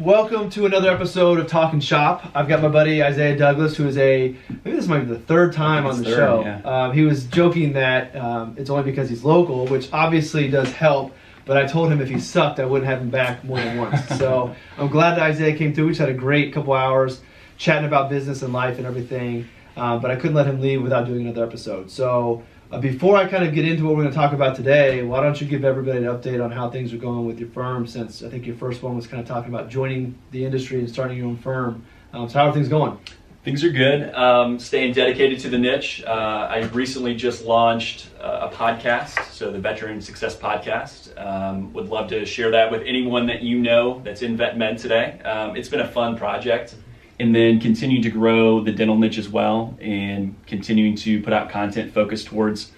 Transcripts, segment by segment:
Welcome to another episode of Talkin Shop. I've got my buddy Isaiah Douglas, who is maybe this might be the third time on the show. Yeah. He was joking that it's only because he's local, which obviously does help, but I told him if he sucked, I wouldn't have him back more than once. So I'm glad that Isaiah came through. We just had a great couple hours chatting about business and life and everything, but I couldn't let him leave without doing another episode. So before I kind of get into what we're going to talk about today, why don't you give everybody an update on how things are going with your firm, since I think your first one was kind of talking about joining the industry and starting your own firm. So how are things going? Things are good. Staying dedicated to the niche. I recently just launched a podcast, so the Veteran Success Podcast. Would love to share that with anyone that you know that's in vet med today. It's been a fun project. And then continuing to grow the dental niche as well, and continuing to put out content focused towards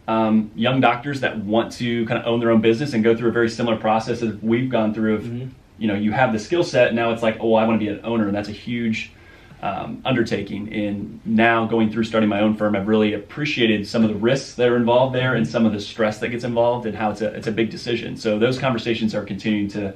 young doctors that want to kind of own their own business and go through a very similar process as we've gone through. Of, you have the skill set, and now it's like, oh, I want to be an owner, and that's a huge undertaking. And now going through starting my own firm, I've really appreciated some of the risks that are involved there and some of the stress that gets involved, and how it's a big decision. So those conversations are continuing to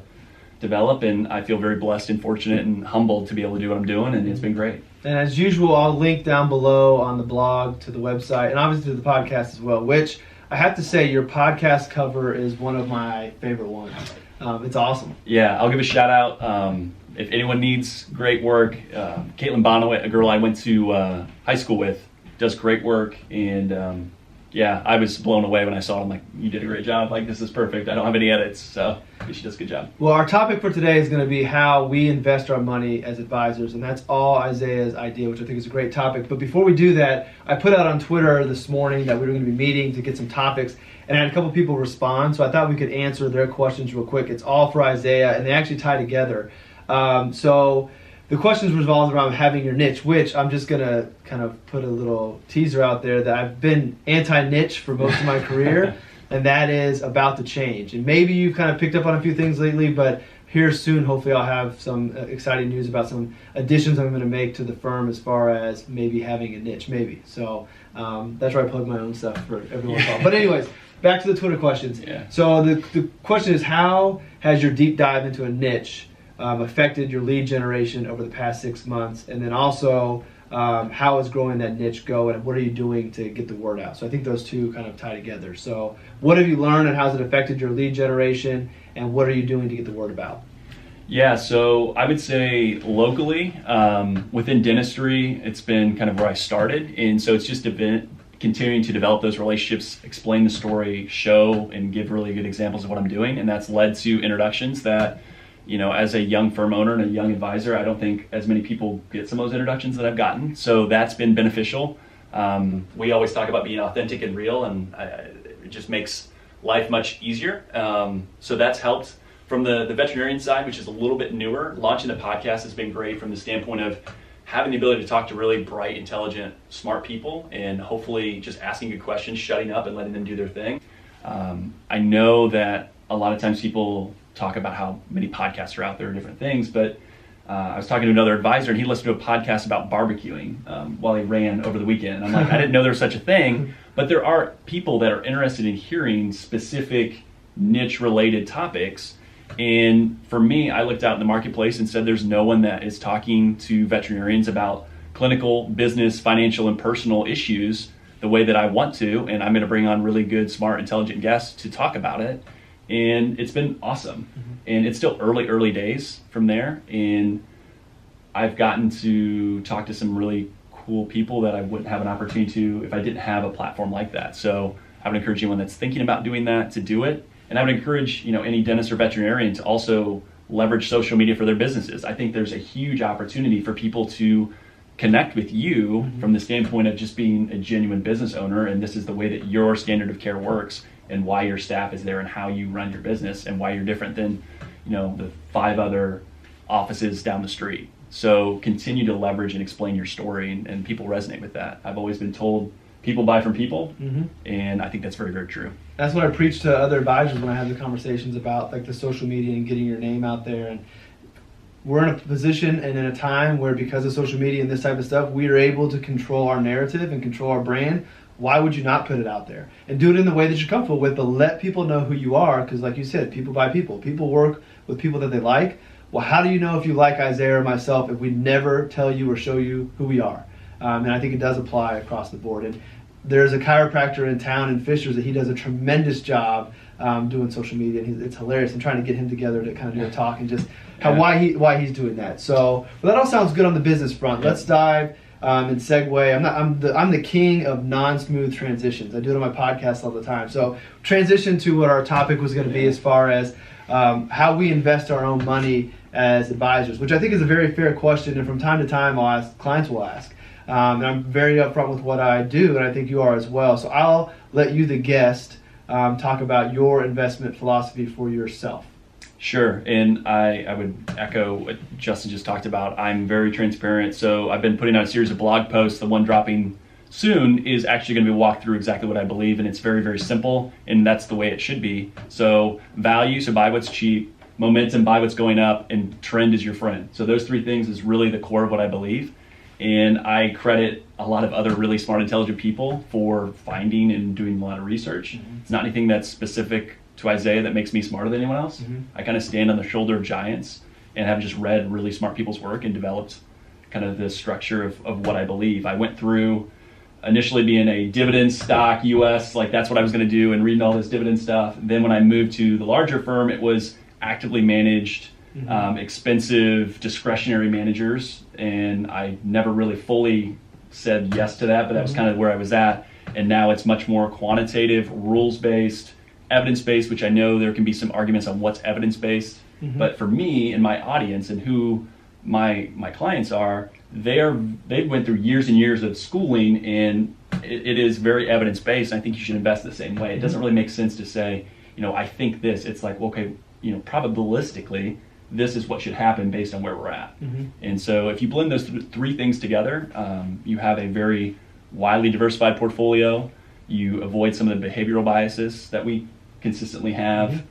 develop, and I feel very blessed and fortunate and humbled to be able to do what I'm doing, and it's been great. And as usual, I'll link down below on the blog to the website, and obviously to the podcast as well, which I have to say your podcast cover is one of my favorite ones. It's awesome. Yeah, I'll give a shout out. If anyone needs great work, Caitlin Bonowit, a girl I went to high school with, does great work, and yeah, I was blown away when I saw it. I'm like, you did a great job. Like, this is perfect. I don't have any edits, so she does a good job. Well, our topic for today is going to be how we invest our money as advisors, and that's all Isaiah's idea, which I think is a great topic. But before we do that, I put out on Twitter this morning that we were going to be meeting to get some topics, and I had a couple people respond, so I thought we could answer their questions real quick. It's all for Isaiah, and they actually tie together. So the questions revolved around having your niche, which I'm just going to kind of put a little teaser out there that I've been anti-niche for most of my career, and that is about to change. And maybe you've kind of picked up on a few things lately, but here soon, hopefully I'll have some exciting news about some additions I'm going to make to the firm as far as maybe having a niche, maybe. So that's where I plug my own stuff for everyone. Yeah. But anyways, back to the Twitter questions. Yeah. So the question is, how has your deep dive into a niche affected your lead generation over the past 6 months? And then also, how is growing that niche go, and what are you doing to get the word out? So I think those two kind of tie together. So what have you learned, and how's it affected your lead generation, and what are you doing to get the word about? Yeah, so I would say locally, within dentistry, it's been kind of where I started. And so it's just continuing to develop those relationships, explain the story, show, and give really good examples of what I'm doing. And that's led to introductions that, as a young firm owner and a young advisor, I don't think as many people get some of those introductions that I've gotten. So that's been beneficial. We always talk about being authentic and real, and it just makes life much easier. So that's helped. From the veterinarian side, which is a little bit newer, launching a podcast has been great from the standpoint of having the ability to talk to really bright, intelligent, smart people, and hopefully just asking good questions, shutting up and letting them do their thing. I know that a lot of times people talk about how many podcasts are out there and different things, but I was talking to another advisor, and he listened to a podcast about barbecuing while he ran over the weekend. And I'm like, I didn't know there was such a thing, but there are people that are interested in hearing specific niche-related topics. And for me, I looked out in the marketplace and said, there's no one that is talking to veterinarians about clinical, business, financial, and personal issues the way that I want to, and I'm going to bring on really good, smart, intelligent guests to talk about it. And it's been awesome. And it's still early days from there. And I've gotten to talk to some really cool people that I wouldn't have an opportunity to if I didn't have a platform like that. So I would encourage anyone that's thinking about doing that to do it. And I would encourage, any dentist or veterinarian to also leverage social media for their businesses. I think there's a huge opportunity for people to connect with you from the standpoint of just being a genuine business owner, and this is the way that your standard of care works, and why your staff is there, and how you run your business, and why you're different than, the 5 other offices down the street. So continue to leverage and explain your story, and people resonate with that. I've always been told people buy from people, and I think that's very, very true. That's what I preach to other advisors when I have the conversations about like the social media and getting your name out there. And we're in a position and in a time where, because of social media and this type of stuff, we are able to control our narrative and control our brand. Why would you not put it out there? And do it in the way that you're comfortable with, but let people know who you are, because like you said, people buy people. People work with people that they like. well, how do you know if you like Isaiah or myself if we never tell you or show you who we are? And I think it does apply across the board. And there's a chiropractor in town in Fishers that he does a tremendous job doing social media, and it's hilarious. I'm trying to get him together to kind of do a talk and just why he's doing that. So, well, that all sounds good on the business front. Let's dive and segue. I'm the king of non-smooth transitions. I do it on my podcast all the time. So, transition to what our topic was going to be as far as how we invest our own money as advisors, which I think is a very fair question, and from time to time clients will ask. And I'm very upfront with what I do, and I think you are as well. So I'll let you, the guest, talk about your investment philosophy for yourself. Sure, and I would echo what Justin just talked about. I'm very transparent, so I've been putting out a series of blog posts. The one dropping soon is actually going to be walked through exactly what I believe, and it's very, very simple, and that's the way it should be. So value, so buy what's cheap, momentum, buy what's going up, and trend is your friend. So those three things is really the core of what I believe. And I credit a lot of other really smart, intelligent people for finding and doing a lot of research. Mm-hmm. It's not anything that's specific to Isaiah that makes me smarter than anyone else. Mm-hmm. I kind of stand on the shoulder of giants and have just read really smart people's work and developed kind of the structure of what I believe. I went through initially being a dividend stock, US, like that's what I was going to do, and reading all this dividend stuff. Then when I moved to the larger firm, it was actively managed, expensive discretionary managers, and I never really fully said yes to that, but that was kind of where I was at. And now it's much more quantitative, rules-based, evidence-based, which I know there can be some arguments on what's evidence-based, but for me and my audience and who my clients are, they went through years and years of schooling, and it is very evidence-based. I think you should invest the same way. It doesn't really make sense to say, I think this. It's like, okay, probabilistically, this is what should happen based on where we're at. And so if you blend those three things together, you have a very widely diversified portfolio. You avoid some of the behavioral biases that we consistently have,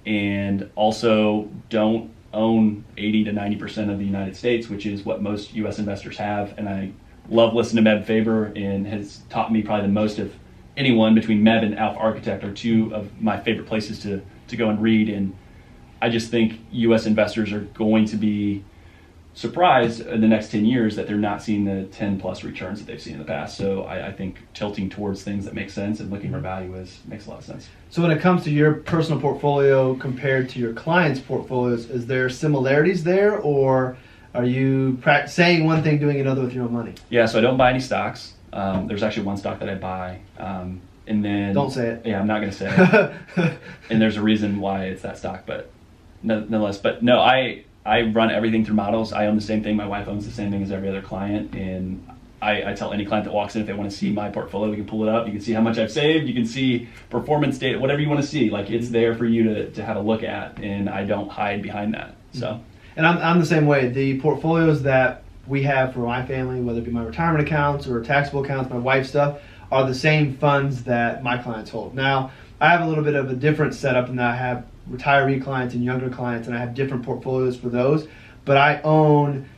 and also don't own 80 to 90% of the United States, which is what most U.S. investors have. And I love listening to Meb Faber, and has taught me probably the most of anyone. Between Meb and Alpha Architect are two of my favorite places to go and read. And I just think U.S. investors are going to be surprised in the next 10 years that they're not seeing the 10 plus returns that they've seen in the past. So I think tilting towards things that make sense and looking for value makes a lot of sense. So when it comes to your personal portfolio compared to your clients' portfolios, is there similarities there, or are you saying one thing, doing another with your own money? Yeah, so I don't buy any stocks. There's actually one stock that I buy. And then... Don't say it. Yeah, I'm not going to say it. And there's a reason why it's that stock, but nonetheless. But no, I run everything through models. I own the same thing. My wife owns the same thing as every other client. And I tell any client that walks in, if they want to see my portfolio, we can pull it up. You can see how much I've saved. You can see performance data, whatever you want to see. Like, it's there for you to have a look at, and I don't hide behind that. So, and I'm the same way. The portfolios that we have for my family, whether it be my retirement accounts or taxable accounts, my wife's stuff, are the same funds that my clients hold. Now, I have a little bit of a different setup in that I have retiree clients and younger clients, and I have different portfolios for those. But I own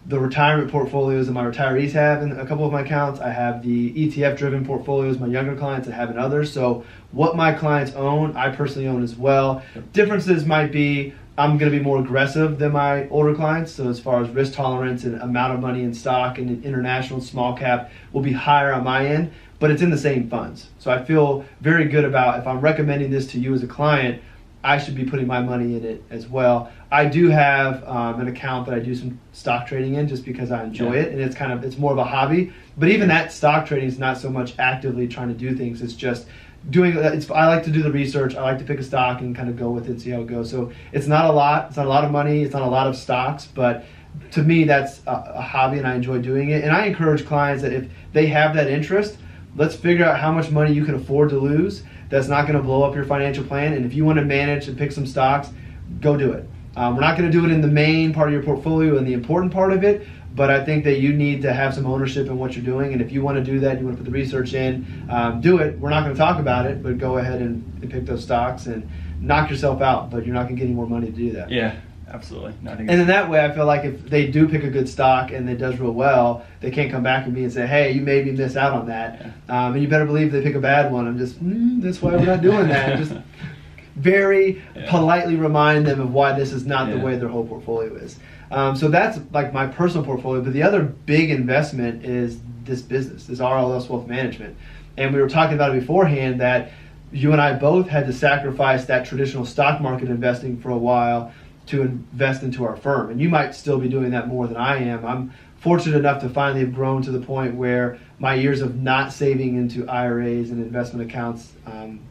the retirement portfolios that my retirees have in a couple of my accounts. I have the ETF-driven portfolios my younger clients that have in others. So what my clients own, I personally own as well. Differences might be I'm going to be more aggressive than my older clients. So as far as risk tolerance and amount of money in stock and international small cap will be higher on my end, but it's in the same funds. So I feel very good about if I'm recommending this to you as a client, I should be putting my money in it as well. I do have an account that I do some stock trading in just because I enjoy it, and it's more of a hobby. But even that stock trading is not so much actively trying to do things. It's just I like to do the research. I like to pick a stock and kind of go with it and see how it goes. So it's not a lot. It's not a lot of money. It's not a lot of stocks, but to me that's a hobby, and I enjoy doing it. And I encourage clients that if they have that interest, let's figure out how much money you can afford to lose. That's not going to blow up your financial plan. And if you want to manage and pick some stocks, go do it. We're not going to do it in the main part of your portfolio and the important part of it, but I think that you need to have some ownership in what you're doing. And if you want to do that, you want to put the research in, do it. We're not going to talk about it, but go ahead and pick those stocks and knock yourself out, but you're not going to get any more money to do that. Yeah. Absolutely. No, and in that way, I feel like if they do pick a good stock and it does real well, they can't come back to me and say, hey, you made me miss out on that. And you better believe they pick a bad one. I'm just, that's why we're not doing that. Just very politely remind them of why this is not the way their whole portfolio is. So that's like my personal portfolio. But the other big investment is this business, this RLS Wealth Management. And we were talking about it beforehand that you and I both had to sacrifice that traditional stock market investing for a while to invest into our firm. And you might still be doing that more than I am. I'm fortunate enough to finally have grown to the point where my years of not saving into IRAs and investment accounts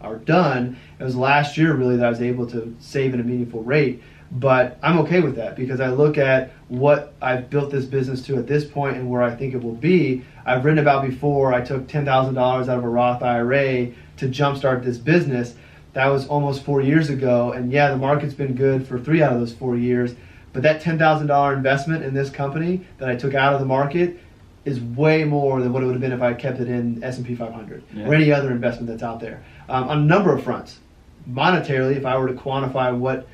are done. It was last year really that I was able to save at a meaningful rate. But I'm okay with that because I look at what I've built this business to at this point and where I think it will be. I've written about before, I took $10,000 out of a Roth IRA to jumpstart this business. That was almost 4 years ago. And yeah, the market's been good for 3 out of those 4 years. But that $10,000 investment in this company that I took out of the market is way more than what it would have been if I kept it in S&P 500 or any other investment that's out there. On a number of fronts. Monetarily, if I were to quantify what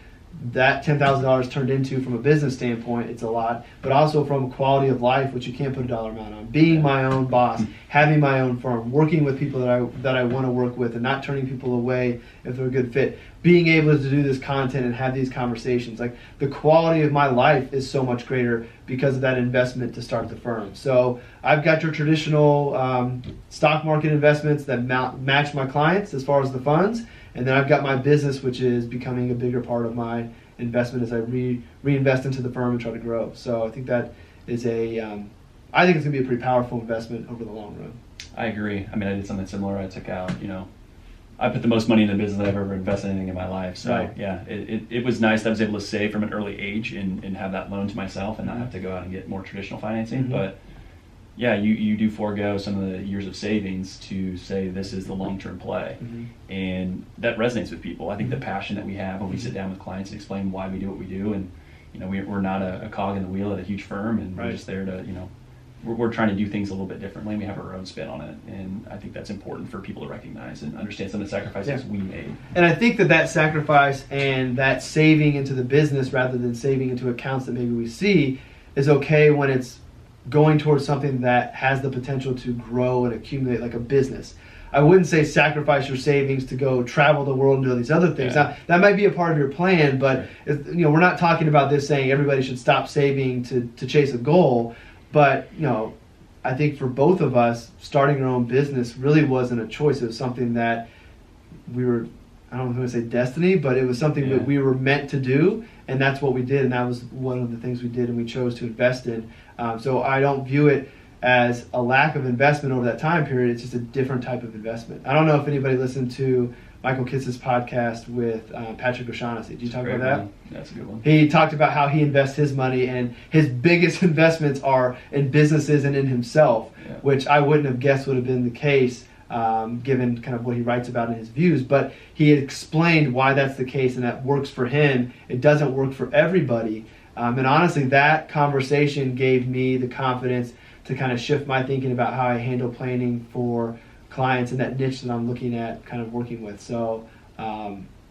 that $10,000 turned into from a business standpoint, it's a lot, but also from quality of life, which you can't put a dollar amount on. Being my own boss, having my own firm, working with people that I want to work with, and not turning people away if they're a good fit. Being able to do this content and have these conversations, like the quality of my life is so much greater because of that investment to start the firm. So I've got your traditional stock market investments that match my clients as far as the funds. And then I've got my business, which is becoming a bigger part of my investment as I reinvest into the firm and try to grow. So I think that is I think it's going to be a pretty powerful investment over the long run. I agree. I mean, I did something similar. I took out, I put the most money in the business I've ever invested in anything in my life. So yeah, it was nice that I was able to save from an early age and have that loan to myself and not have to go out and get more traditional financing. But yeah, you do forego some of the years of savings to say this is the long-term play. And that resonates with people. I think the passion that we have when we sit down with clients and explain why we do what we do, and we're not a cog in the wheel at a huge firm, and we're just there to, we're trying to do things a little bit differently, and we have our own spin on it. And I think that's important for people to recognize and understand some of the sacrifices we made. And I think that sacrifice and that saving into the business rather than saving into accounts that maybe we see is okay when it's going towards something that has the potential to grow and accumulate like a business. I wouldn't say sacrifice your savings to go travel the world and do all these other things. Now, that might be a part of your plan, but we're not talking about this saying everybody should stop saving to chase a goal. But I think for both of us, starting our own business really wasn't a choice. It was something that we were, I don't know if I'm going to say destiny, but it was something that we were meant to do, and that's what we did, and that was one of the things we did and we chose to invest in. So I don't view it as a lack of investment over that time period. It's just a different type of investment. I don't know if anybody listened to Michael Kitz's podcast with Patrick O'Shaughnessy. Did you talk about that? That's a good one. He talked about how he invests his money, and his biggest investments are in businesses and in himself, which I wouldn't have guessed would have been the case given kind of what he writes about in his views. But he explained why that's the case and that works for him. It doesn't work for everybody. And honestly, that conversation gave me the confidence to kind of shift my thinking about how I handle planning for clients in that niche that I'm looking at kind of working with. So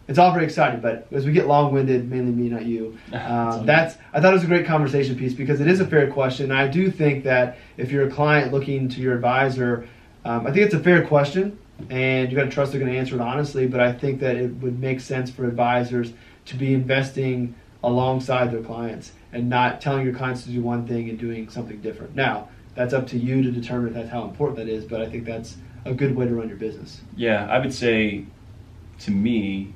it's all very exciting, but as we get long-winded, mainly me, not you, I thought it was a great conversation piece because it is a fair question. And I do think that if you're a client looking to your advisor, I think it's a fair question, and you got to trust they're going to answer it honestly, but I think that it would make sense for advisors to be investing alongside their clients and not telling your clients to do one thing and doing something different. Now, that's up to you to determine if that's how important that is, but I think that's a good way to run your business. Yeah, I would say, to me,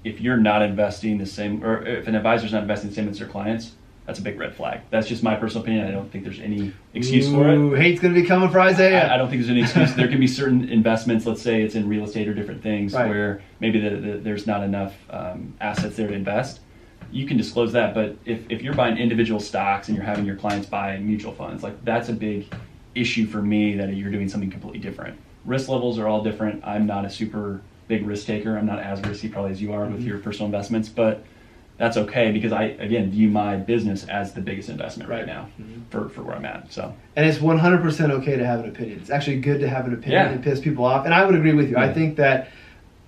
if you're not investing the same, or if an advisor's not investing the same as their clients, that's a big red flag. That's just my personal opinion. I don't think there's any excuse for it. Hate's going to be coming for Isaiah. I don't think there's any excuse. There can be certain investments, let's say it's in real estate or different things, where maybe there's not enough assets there to invest. You can disclose that, but if you're buying individual stocks and you're having your clients buy mutual funds, like that's a big issue for me that you're doing something completely different. Risk levels are all different. I'm not a super big risk taker. I'm not as risky probably as you are with your personal investments, but that's okay because I, again, view my business as the biggest investment right now for where I'm at. So, and it's 100% okay to have an opinion. It's actually good to have an opinion and piss people off. And I would agree with you. I think that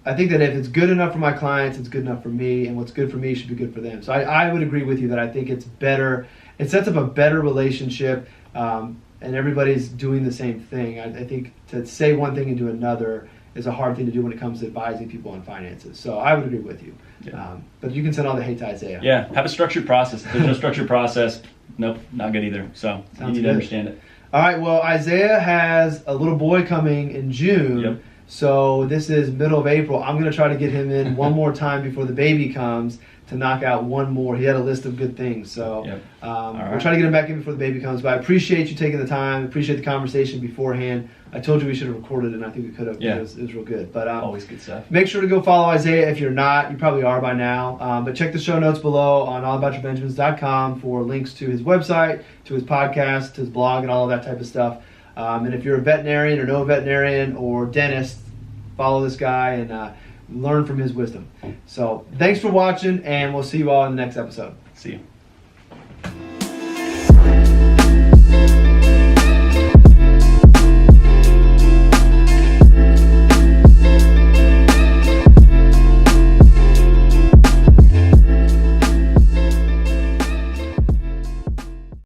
if it's good enough for my clients, it's good enough for me, and what's good for me should be good for them. So I would agree with you that I think it's better. It sets up a better relationship, and everybody's doing the same thing. I think to say one thing and do another is a hard thing to do when it comes to advising people on finances. So I would agree with you. Yeah. But you can send all the hate to Isaiah. Yeah, have a structured process. If there's no structured process, nope, not good either. So you Sounds need good. to understand it. All right, well, Isaiah has a little boy coming in June. Yep. So this is middle of April. I'm going to try to get him in one more time before the baby comes to knock out one more. He had a list of good things. So Yep. we'll try to get him back in before the baby comes. But I appreciate you taking the time. Appreciate the conversation beforehand. I told you we should have recorded it, and I think we could have. Yeah. It was real good. But Always good stuff. make sure to go follow Isaiah if you're not. You probably are by now. But check the show notes below on allaboutyourbenjamins.com for links to his website, to his podcast, to his blog, and all of that type of stuff. And if you're a veterinarian or know a veterinarian or dentist, follow this guy and learn from his wisdom. So thanks for watching, and we'll see you all in the next episode. See you.